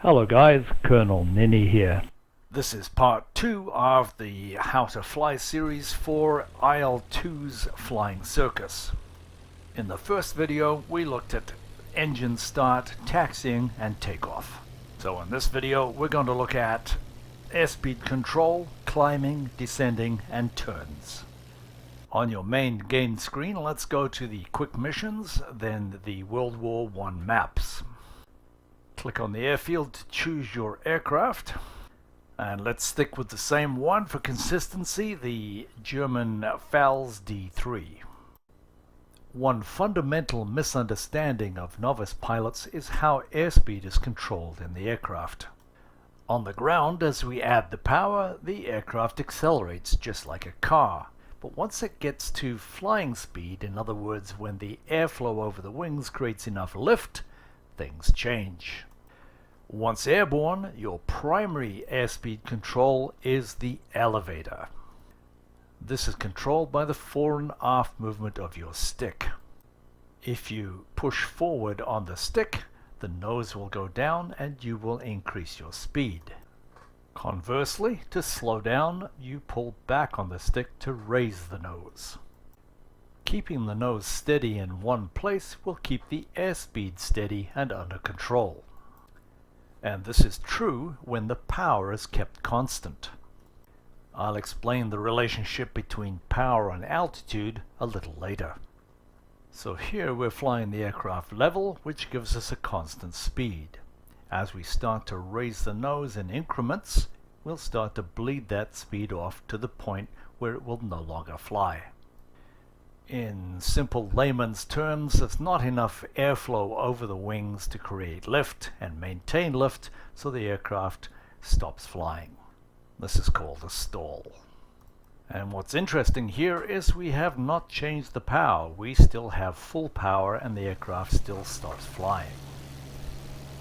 Hello guys, Colonel Ninny here. This is part 2 of the How to Fly series for IL-2's Flying Circus. In the first video we looked at engine start, taxiing and takeoff. So in this video we're going to look at airspeed control, climbing, descending and turns. On your main game screen, let's go to the quick missions, then the World War I maps. Click on the airfield to choose your aircraft, and let's stick with the same one for consistency, the German Pfalz D3. One fundamental misunderstanding of novice pilots is how airspeed is controlled in the aircraft. On the ground, as we add the power, the aircraft accelerates just like a car. But once it gets to flying speed, in other words when the airflow over the wings creates enough lift, things change. Once airborne, your primary airspeed control is the elevator. This is controlled by the fore and aft movement of your stick. If you push forward on the stick, the nose will go down and you will increase your speed. Conversely, to slow down, you pull back on the stick to raise the nose. Keeping the nose steady in one place will keep the airspeed steady and under control. And this is true when the power is kept constant. I'll explain the relationship between power and altitude a little later. So here we're flying the aircraft level, which gives us a constant speed. As we start to raise the nose in increments, we'll start to bleed that speed off to the point where it will no longer fly. In simple layman's terms, there's not enough airflow over the wings to create lift and maintain lift, so the aircraft stops flying. This is called a stall. And what's interesting here is we have not changed the power. We still have full power and the aircraft still starts flying.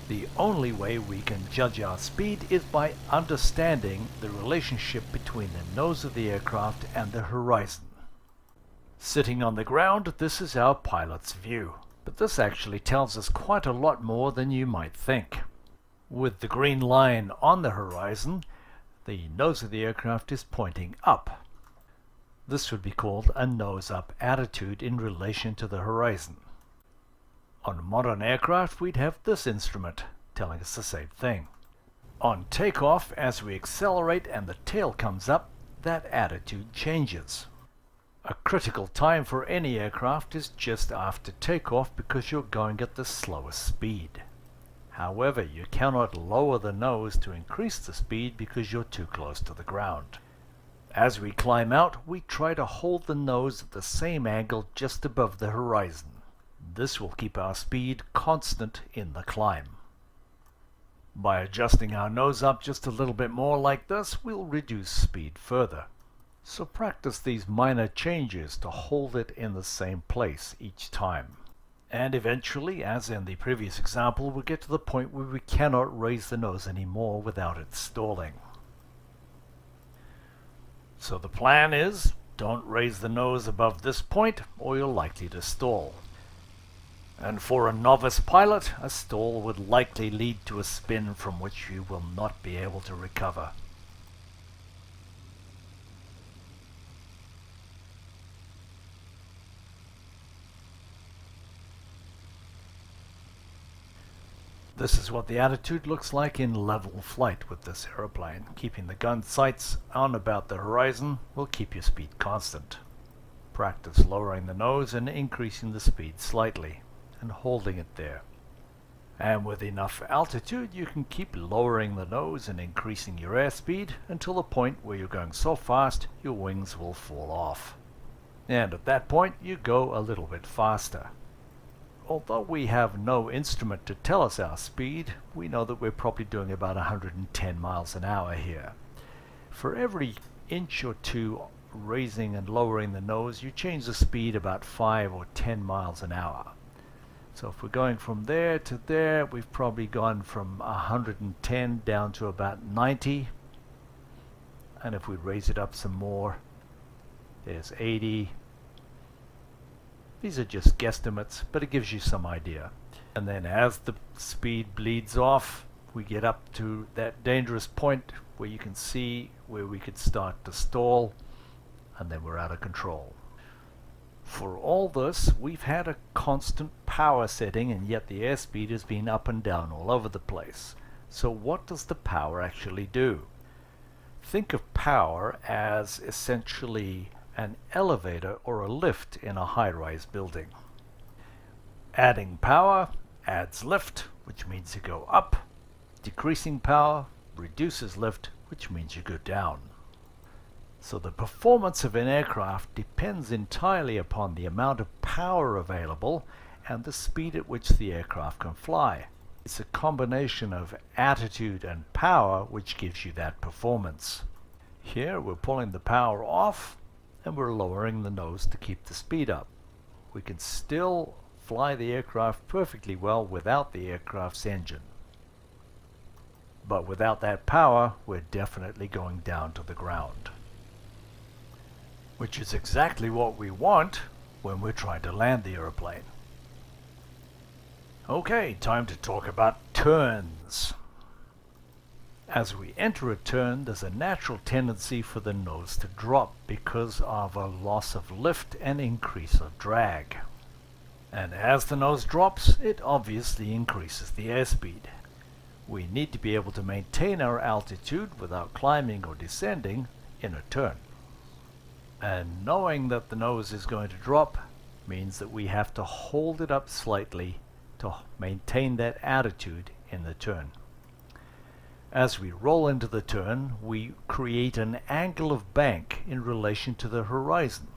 The only way we can judge our speed is by understanding the relationship between the nose of the aircraft and the horizon. Sitting on the ground, this is our pilot's view, but this actually tells us quite a lot more than you might think. With the green line on the horizon, the nose of the aircraft is pointing up. This would be called a nose-up attitude in relation to the horizon. On a modern aircraft, we'd have this instrument telling us the same thing. On takeoff, as we accelerate and the tail comes up, that attitude changes. A critical time for any aircraft is just after takeoff because you're going at the slowest speed. However, you cannot lower the nose to increase the speed because you're too close to the ground. As we climb out, we try to hold the nose at the same angle just above the horizon. This will keep our speed constant in the climb. By adjusting our nose up just a little bit more like this, we'll reduce speed further. So practice these minor changes to hold it in the same place each time. And eventually, as in the previous example, we'll get to the point where we cannot raise the nose anymore without it stalling. So the plan is, don't raise the nose above this point or you're likely to stall. And for a novice pilot, a stall would likely lead to a spin from which you will not be able to recover. This is what the attitude looks like in level flight with this aeroplane. Keeping the gun sights on about the horizon will keep your speed constant. Practice lowering the nose and increasing the speed slightly, and holding it there. And with enough altitude, you can keep lowering the nose and increasing your airspeed until the point where you're going so fast your wings will fall off. And at that point, you go a little bit faster. Although we have no instrument to tell us our speed, we know that we're probably doing about 110 miles an hour here. For every inch or two raising and lowering the nose, you change the speed about 5 or 10 miles an hour. So if we're going from there to there, we've probably gone from 110 down to about 90. And if we raise it up some more, there's 80. These are just guesstimates, but it gives you some idea. And then as the speed bleeds off, we get up to that dangerous point where you can see where we could start to stall, and then we're out of control. For all this, we've had a constant power setting, and yet the airspeed has been up and down all over the place. So what does the power actually do? Think of power as essentially an elevator or a lift in a high-rise building. Adding power adds lift, which means you go up. Decreasing power reduces lift, which means you go down. So the performance of an aircraft depends entirely upon the amount of power available and the speed at which the aircraft can fly. It's a combination of attitude and power which gives you that performance. Here we're pulling the power off and we're lowering the nose to keep the speed up. We can still fly the aircraft perfectly well without the aircraft's engine. But without that power, we're definitely going down to the ground. Which is exactly what we want when we're trying to land the airplane. Okay, time to talk about turns. As we enter a turn, there's a natural tendency for the nose to drop because of a loss of lift and increase of drag. And as the nose drops, it obviously increases the airspeed. We need to be able to maintain our altitude without climbing or descending in a turn. And knowing that the nose is going to drop means that we have to hold it up slightly to maintain that attitude in the turn. As we roll into the turn, we create an angle of bank in relation to the horizon.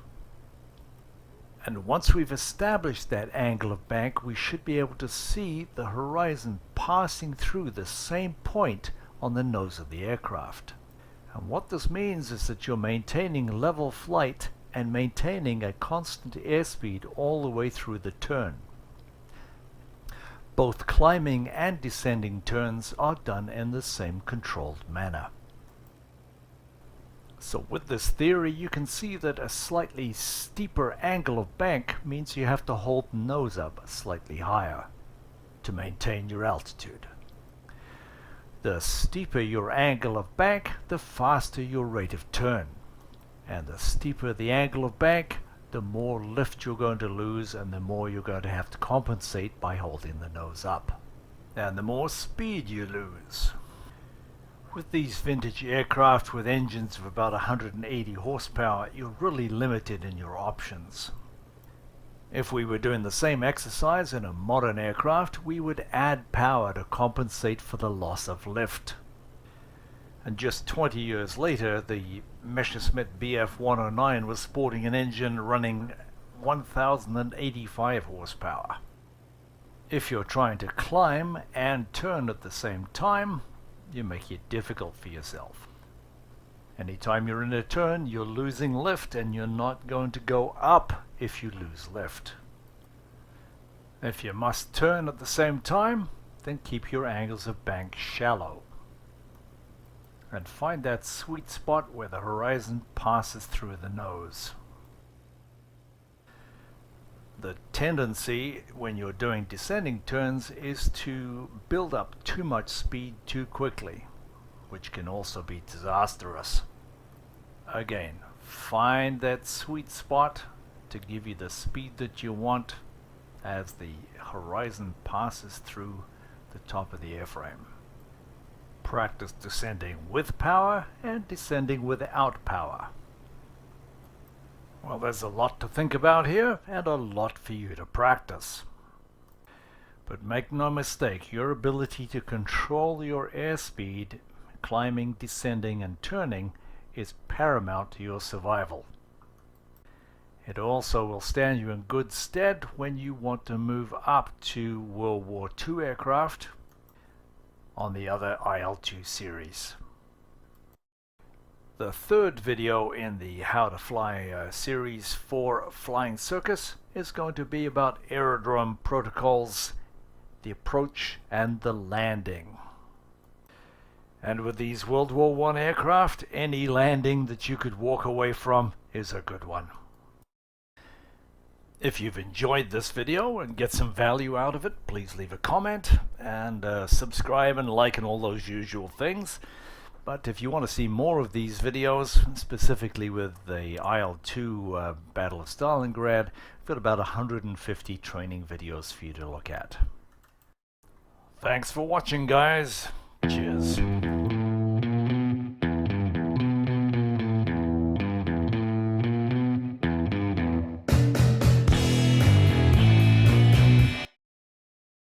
And once we've established that angle of bank, we should be able to see the horizon passing through the same point on the nose of the aircraft. And what this means is that you're maintaining level flight and maintaining a constant airspeed all the way through the turn. Both climbing and descending turns are done in the same controlled manner. So with this theory, you can see that a slightly steeper angle of bank means you have to hold the nose up slightly higher to maintain your altitude. The steeper your angle of bank, the faster your rate of turn. And the steeper the angle of bank, the more lift you're going to lose and the more you're going to have to compensate by holding the nose up. And the more speed you lose. With these vintage aircraft with engines of about 180 horsepower, you're really limited in your options. If we were doing the same exercise in a modern aircraft, we would add power to compensate for the loss of lift. And just 20 years later, the Messerschmitt Bf 109 was sporting an engine running 1085 horsepower. If you're trying to climb and turn at the same time, you make it difficult for yourself. Anytime you're in a turn, you're losing lift and you're not going to go up if you lose lift. If you must turn at the same time, then keep your angles of bank shallow. And find that sweet spot where the horizon passes through the nose. The tendency when you're doing descending turns is to build up too much speed too quickly, which can also be disastrous. Again, find that sweet spot to give you the speed that you want as the horizon passes through the top of the airframe. Practice descending with power and descending without power. Well, there's a lot to think about here and a lot for you to practice. But make no mistake, your ability to control your airspeed, climbing, descending, and turning is paramount to your survival. It also will stand you in good stead when you want to move up to World War II aircraft on the other IL-2 series. The third video in the How to Fly series for Flying Circus is going to be about aerodrome protocols, the approach and the landing. And with these World War I aircraft, any landing that you could walk away from is a good one. If you've enjoyed this video and get some value out of it, please leave a comment and subscribe and like and all those usual things. But if you want to see more of these videos, specifically with the IL-2 Battle of Stalingrad, I've got about 150 training videos for you to look at. Thanks for watching, guys. Cheers.